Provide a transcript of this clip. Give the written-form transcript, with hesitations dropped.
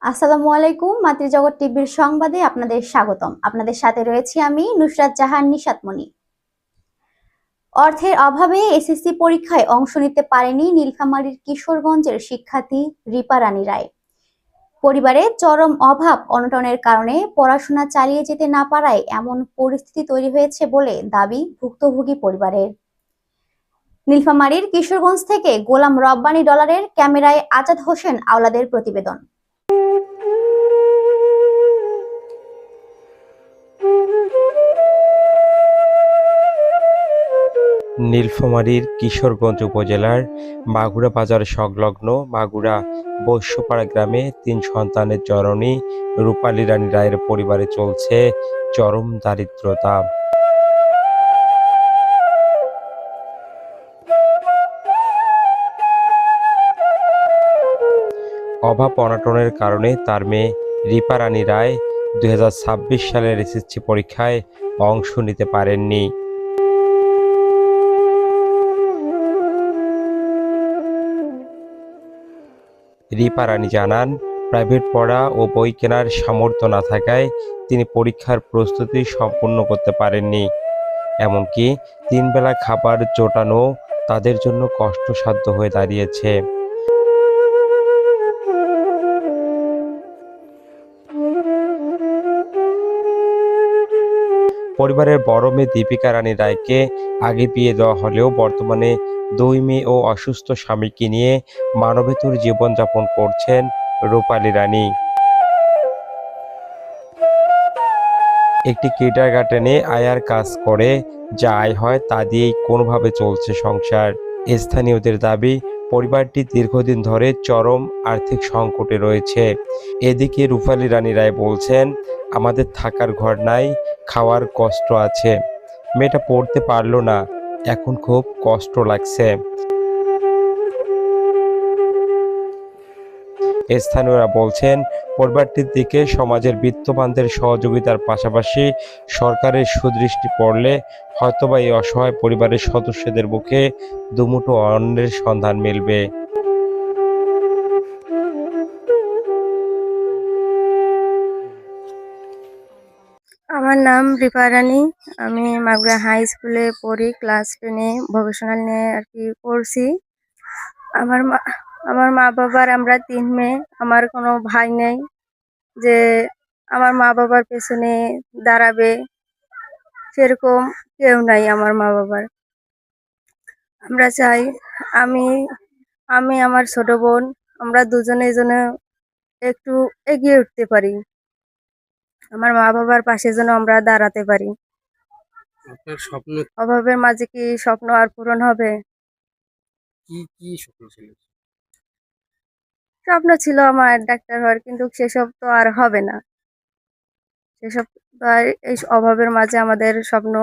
আসসালামু আলাইকুম। মাতৃজগৎ টিভির সংবাদে আপনাদের স্বাগতম। আপনাদের সাথে রয়েছি আমি নুসরাত জাহান নিশাতমণি। অর্থের অভাবে এসএসসি পরীক্ষায় অংশ নিতে পারেনি নীলফামারীর কিশোরগঞ্জের শিক্ষার্থী রিপা রানী রায়। পরিবারে চরম অভাব অনটনের কারণে পড়াশোনা চালিয়ে যেতে না পারায় এমন পরিস্থিতি তৈরি হয়েছে বলে দাবি ভুক্তভোগী পরিবারের। নীলফামারীর কিশোরগঞ্জ থেকে গোলাম রব্বানী ডলারের ক্যামেরায় আজাদ হোসেন আওলাদের প্রতিবেদন। নীলফামারীর কিশোরগঞ্জ উপজেলার মাগুরা বাজার সংলগ্ন মাগুরা বৈশ্যপাড়া গ্রামে ৩ সন্তানের জননী রূপালী রানী রায়ের পরিবারে চলছে চরম দারিদ্রতা। অভাব অনটনের কারণে তার মেয়ে রিপা রানী রায় ২০২৬ সালের এসএসসি পরীক্ষায় অংশ নিতে পারেননি। রিপা রানী জানান, প্রাইভেট পড়া ও বই কেনার সামর্থ্য না থাকায় তিনি পরীক্ষার প্রস্তুতি সম্পূর্ণ করতে পারেননি। এমনকি ৩ বেলা খাবার জোটানো তাদের জন্য কষ্টসাধ্য হয়ে দাঁড়িয়েছে। পরিবারের বড় মেয়ে দীপিকা রানী রায়কে আগে বিয়ে দেওয়া হলেও বর্তমানে ২ মেয়ে ও অসুস্থ স্বামীকে নিয়ে মানবেতর জীবনযাপন করছেন রূপালী রানী। একটি কিন্ডারগার্টেনে আয়ার কাজ করে, যা আয় হয় তা দিয়েই কোনোভাবে চলছে সংসার। স্থানীয়দের দাবি, পরিবারটি দীর্ঘদিন ধরে চরম আর্থিক সংকটে রয়েছে। এদিকে রূপালী রানী রায় বলছেন, আমাদের থাকার ঘর নাই, খাওয়ার কষ্ট আছে। মেয়েটা পড়তে পারলো না, এখন খুব কষ্ট লাগছে। স্থানীয়রা বলছেন, পরিবারটির দিকে সমাজের বিত্তবানদের সহযোগিতার পাশাপাশি সরকারের সুদৃষ্টি পড়লে হয়তোবা এই অসহায় পরিবারের সদস্যদের মুখে দুমুঠো অন্নের সন্ধান মিলবে। আমার নাম রিপা রানী। আমি মাগুরা হাই স্কুলে পড়ি, ক্লাস 10-এ ভোকেশনাল নিয়ে আর কি পড়ছি। আমার মা আমার মা বাবার আমরা ৩ মেয়ে। আমার কোনো ভাই নেই যে আমার মা বাবার পেছনে দাঁড়াবে, সেরকম কেউ নাই আমার মা বাবার। আমরা চাই আমি আমি আমার ছোট বোন, আমরা দুজনে যেন একটু এগিয়ে উঠতে পারি, আমার মা বাবার পাশে যেন আমরা দাঁড়াতে পারি। আপনার স্বপ্ন অভাবের মাঝে কি স্বপ্ন আর পূরণ হবে? কি স্বপ্ন ছিল? স্বপ্ন ছিল আমার ডাক্তার হওয়ার, কিন্তু সেসব তো আর হবে না। সেসব তো আর এই অভাবের মাঝে আমাদের স্বপ্ন